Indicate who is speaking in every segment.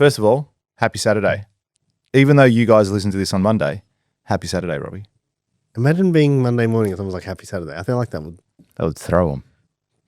Speaker 1: first of all, happy Saturday. Even though you guys listen to this on Monday, happy Saturday, Robbie.
Speaker 2: Imagine being Monday morning and someone's like, happy Saturday. I feel like that
Speaker 1: would throw them.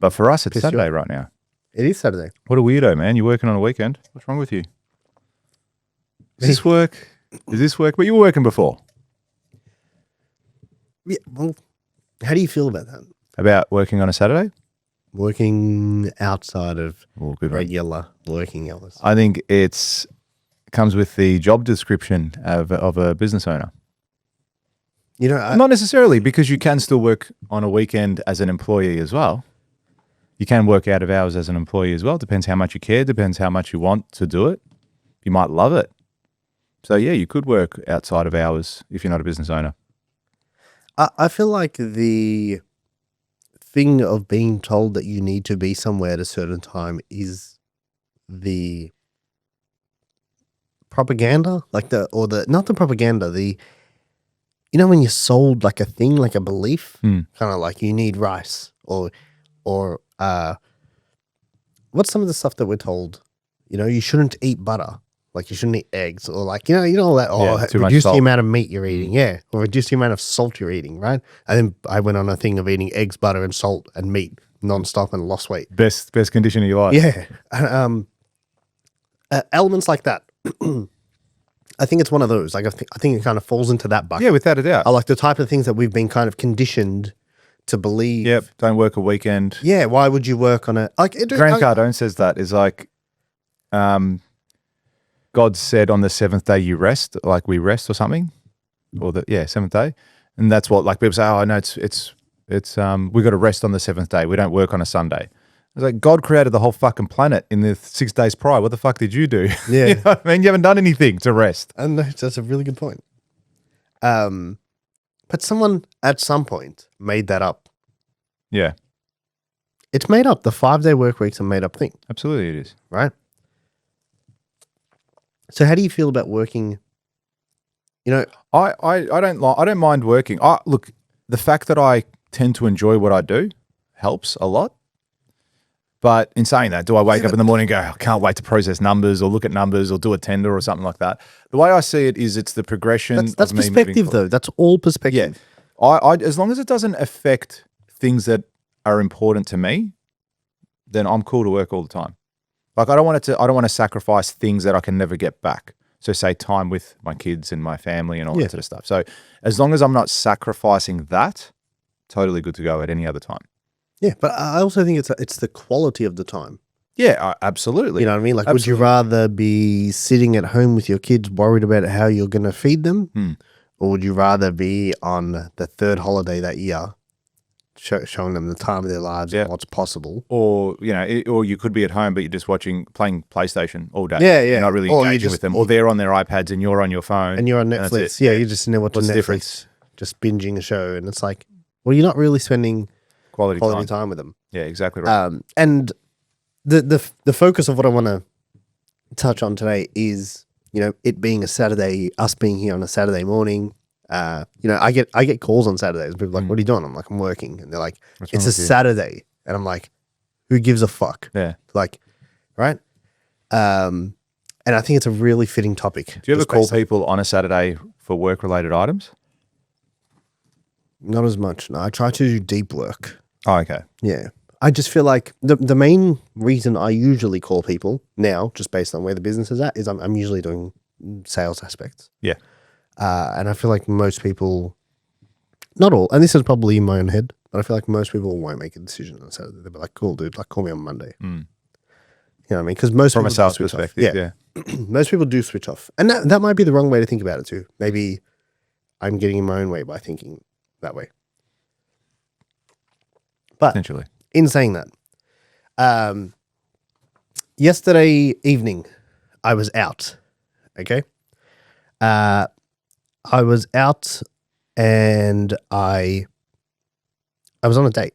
Speaker 1: But for us, it's Saturday right now.
Speaker 2: It is Saturday.
Speaker 1: What a weirdo, man. You're working on a weekend. What's wrong with you? Is this work? But you were working before.
Speaker 2: Yeah, well, how do you feel about that?
Speaker 1: About working on a Saturday?
Speaker 2: Working outside of regular working hours.
Speaker 1: I think it comes with the job description of a business owner.
Speaker 2: You know,
Speaker 1: not necessarily, because you can still work on a weekend as an employee as well. You can work out of hours as an employee as well. Depends how much you care. Depends how much you want to do it. You might love it. So yeah, you could work outside of hours if you're not a business owner.
Speaker 2: I feel like the thing of being told that you need to be somewhere at a certain time is the propaganda, not the propaganda, you know, when you're sold like a thing, like a belief, kind of like you need rice or what's some of the stuff that we're told? You know, you shouldn't eat butter. Like you shouldn't eat eggs or like, you know all that. Reduce the amount of meat you're eating. Yeah. Or reduce the amount of salt you're eating, right? And then I went on a thing of eating eggs, butter and salt and meat nonstop and lost weight.
Speaker 1: Best condition of your life.
Speaker 2: Yeah. Elements like that. I think it's one of those. Like I think it kind of falls into that bucket.
Speaker 1: Yeah, without a doubt.
Speaker 2: I like the type of things that we've been kind of conditioned to believe.
Speaker 1: Yep. Don't work a weekend.
Speaker 2: Yeah. Why would you work on it? Like
Speaker 1: Cardone says that is like, God said on the seventh day you rest, like we rest or something, or seventh day, and that's what like people say. Oh no, it's we got to rest on the seventh day. We don't work on a Sunday. It's like God created the whole fucking planet in the 6 days prior. What the fuck did you do?
Speaker 2: Yeah,
Speaker 1: you know what I mean, you haven't done anything to rest.
Speaker 2: And that's a really good point. But someone at some point made that up.
Speaker 1: Yeah,
Speaker 2: it's made up. The 5-day work week's a made up thing.
Speaker 1: Absolutely, it is.
Speaker 2: Right. So how do you feel about working? You know,
Speaker 1: I don't mind working. Look, the fact that I tend to enjoy what I do helps a lot. But in saying that, do I wake up in the morning and go, I can't wait to process numbers or look at numbers or do a tender or something like that? The way I see it is it's the progression.
Speaker 2: That's perspective though. That's all perspective.
Speaker 1: Yeah. I as long as it doesn't affect things that are important to me, then I'm cool to work all the time. Like I don't want to sacrifice things that I can never get back. So say time with my kids and my family and all that sort of stuff. So as long as I'm not sacrificing that, totally good to go at any other time.
Speaker 2: Yeah, but I also think it's the quality of the time.
Speaker 1: Yeah, absolutely.
Speaker 2: You know what I mean? Like,
Speaker 1: absolutely.
Speaker 2: Would you rather be sitting at home with your kids worried about how you're going to feed them? Or would you rather be on the third holiday that year showing them the time of their lives and what's possible?
Speaker 1: Or, you know, or you could be at home, but you're just playing PlayStation all day.
Speaker 2: Yeah.
Speaker 1: You're not really engaging with them. Or they're on their iPads and you're on your phone.
Speaker 2: And you're on Netflix. Yeah, you just know what's Netflix. Difference? Just binging a show. And it's like, well, you're not really spending quality time with them.
Speaker 1: Yeah, exactly right.
Speaker 2: And the focus of what I want to touch on today is, you know, it being a Saturday, us being here on a Saturday morning. You know, I get calls on Saturdays. People are like, what are you doing? I'm like, I'm working. And they're like, it's a Saturday. And I'm like, who gives a fuck?
Speaker 1: Yeah.
Speaker 2: Like, right? And I think it's a really fitting topic.
Speaker 1: Do you ever call people on a Saturday for work-related items?
Speaker 2: Not as much. No, I try to do deep work.
Speaker 1: Oh, okay.
Speaker 2: Yeah. I just feel like the main reason I usually call people now, just based on where the business is at, is I'm usually doing sales aspects.
Speaker 1: Yeah.
Speaker 2: And I feel like most people, not all, and this is probably in my own head, but I feel like most people won't make a decision on Saturday. They'll be like, cool, dude, like call me on Monday. You know what I mean? Because most
Speaker 1: from
Speaker 2: people
Speaker 1: a sales perspective, yeah.
Speaker 2: Most people do switch off. And that might be the wrong way to think about it too. Maybe I'm getting in my own way by thinking that way. But
Speaker 1: potentially.
Speaker 2: In saying that, yesterday evening, I was out. Okay, I was out, and I was on a date,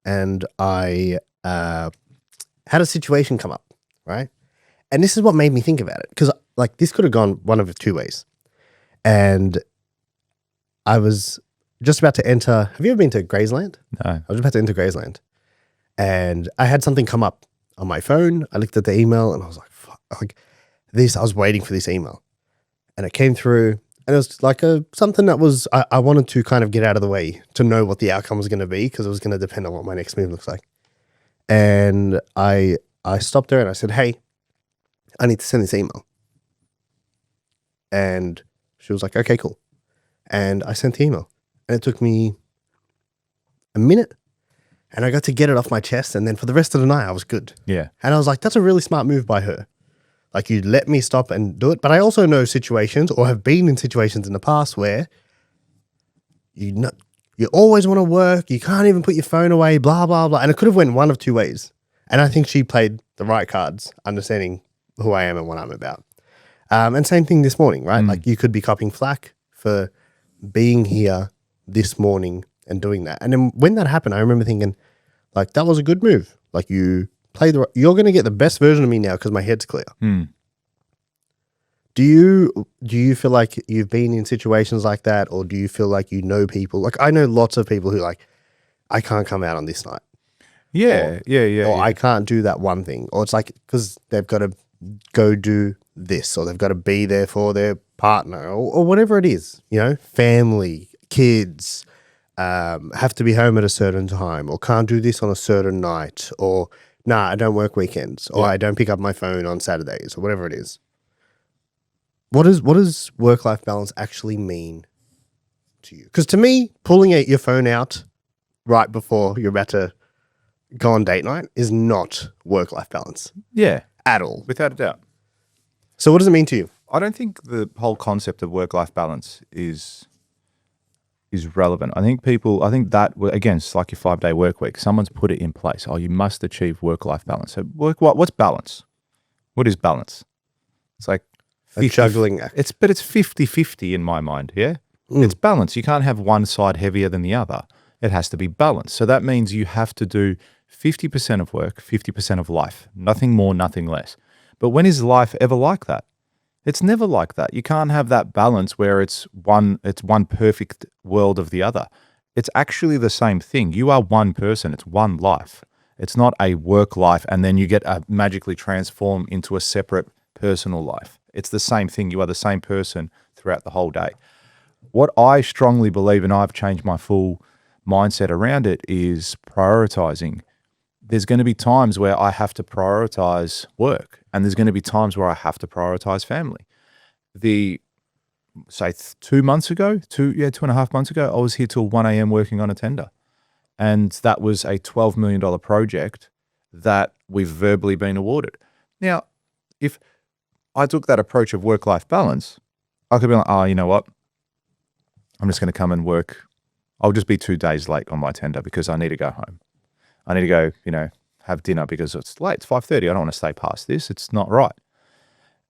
Speaker 2: and I had a situation come up, right? And this is what made me think about it, because like this could have gone one of two ways, and I was just about to enter. Have you ever been to Graceland?
Speaker 1: No.
Speaker 2: I was about to enter Graceland, and I had something come up on my phone. I looked at the email, and I was like, "Fuck!" like this. I was waiting for this email, and it came through, and it was like something that was I wanted to kind of get out of the way to know what the outcome was going to be because it was going to depend on what my next move looks like. And I stopped her and I said, "Hey, I need to send this email." And she was like, "Okay, cool." And I sent the email, and it took me a minute, and I got to get it off my chest. And then for the rest of the night, I was good.
Speaker 1: Yeah.
Speaker 2: And I was like, that's a really smart move by her. Like, you let me stop and do it. But I also know situations, or have been in situations in the past where you always want to work. You can't even put your phone away, blah, blah, blah. And it could have went one of two ways. And I think she played the right cards, understanding who I am and what I'm about. And same thing this morning, right? Like, you could be copying flack for being here this morning and doing that. And then when that happened, I remember thinking, like, that was a good move. Like, you played you're going to get the best version of me now because my head's clear. Do you feel like you've been in situations like that, or do you feel like you know people? Like, I know lots of people who like, I can't come out on this night.
Speaker 1: Yeah.
Speaker 2: Or I can't do that one thing. Or it's like, because they've got to go do this, or they've got to be there for their partner, or whatever it is, you know, family, kids, have to be home at a certain time, or can't do this on a certain night, or I don't work weekends, or I don't pick up my phone on Saturdays, or whatever it is. What does work-life balance actually mean to you? Because to me, pulling your phone out right before you're about to go on date night is not work-life balance.
Speaker 1: Yeah.
Speaker 2: At all.
Speaker 1: Without a doubt.
Speaker 2: So what does it mean to you?
Speaker 1: I don't think the whole concept of work-life balance is relevant. I think that, again, it's like your 5-day work week. Someone's put it in place. Oh, you must achieve work-life balance. So what's balance? What is balance? It's like
Speaker 2: a juggling act.
Speaker 1: It's 50-50 in my mind, yeah? It's balance. You can't have one side heavier than the other. It has to be balanced. So that means you have to do 50% of work, 50% of life. Nothing more, nothing less. But when is life ever like that? It's never like that. You can't have that balance where it's one perfect world of the other. It's actually the same thing. You are one person. It's one life. It's not a work life and then you get magically transform into a separate personal life. It's the same thing. You are the same person throughout the whole day. What I strongly believe, and I've changed my full mindset around it, is prioritizing. There's going to be times where I have to prioritize work, and there's going to be times where I have to prioritize family. 2 months ago, 2.5 months ago, I was here till 1 a.m. working on a tender. And that was a $12 million project that we've verbally been awarded. Now, if I took that approach of work-life balance, I could be like, oh, you know what? I'm just going to come and work. I'll just be 2 days late on my tender because I need to go home. I need to go, have dinner because it's late. It's 5:30. I don't want to stay past this. It's not right.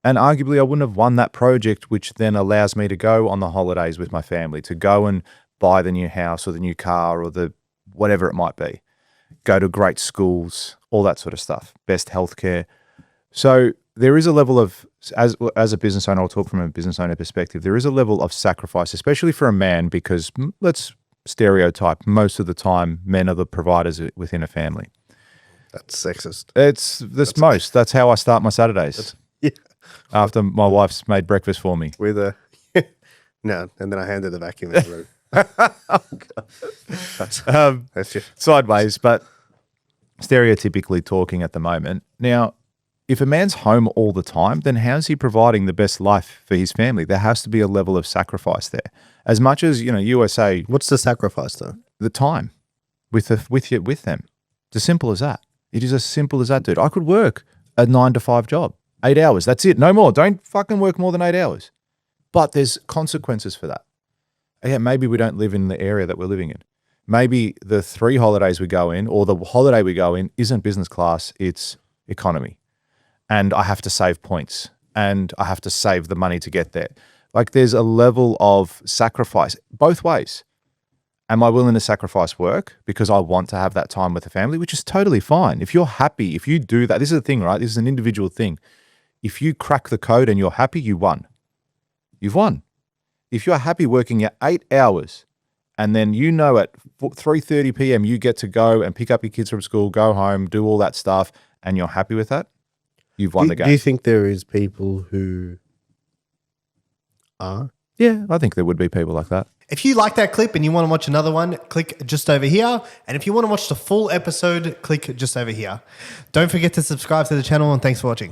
Speaker 1: And arguably, I wouldn't have won that project, which then allows me to go on the holidays with my family, to go and buy the new house or the new car or the whatever it might be, go to great schools, all that sort of stuff, best healthcare. So there is a level of, as a business owner, I'll talk from a business owner perspective, there is a level of sacrifice, especially for a man, because let's stereotype, most of the time, men are the providers within a family.
Speaker 2: That's sexist.
Speaker 1: That's how I start my Saturdays.
Speaker 2: Yeah.
Speaker 1: After my wife's made breakfast for me.
Speaker 2: With a no, and then I handed the vacuum in the room. That's just
Speaker 1: sideways, but stereotypically talking at the moment. Now, if a man's home all the time, then how's he providing the best life for his family? There has to be a level of sacrifice there. As much as, USA.
Speaker 2: What's the sacrifice though?
Speaker 1: The time with them. It's as simple as that. It is as simple as that, dude. I could work a 9 to 5 job, 8 hours. That's it. No more. Don't fucking work more than 8 hours. But there's consequences for that. Yeah, maybe we don't live in the area that we're living in. Maybe the 3 holidays we go in, or the holiday we go in, isn't business class, it's economy. And I have to save points, and I have to save the money to get there. Like, there's a level of sacrifice both ways. Am I willing to sacrifice work because I want to have that time with the family, which is totally fine. If you're happy, if you do that, this is the thing, right? This is an individual thing. If you crack the code and you're happy, you won. You've won. If you're happy working your 8 hours and then at 3:30 p.m. you get to go and pick up your kids from school, go home, do all that stuff, and you're happy with that, you've won the game.
Speaker 2: Do you think there is people who are?
Speaker 1: Yeah, I think there would be people like that.
Speaker 3: If you like that clip and you want to watch another one, click just over here. And if you want to watch the full episode, click just over here. Don't forget to subscribe to the channel, and thanks for watching.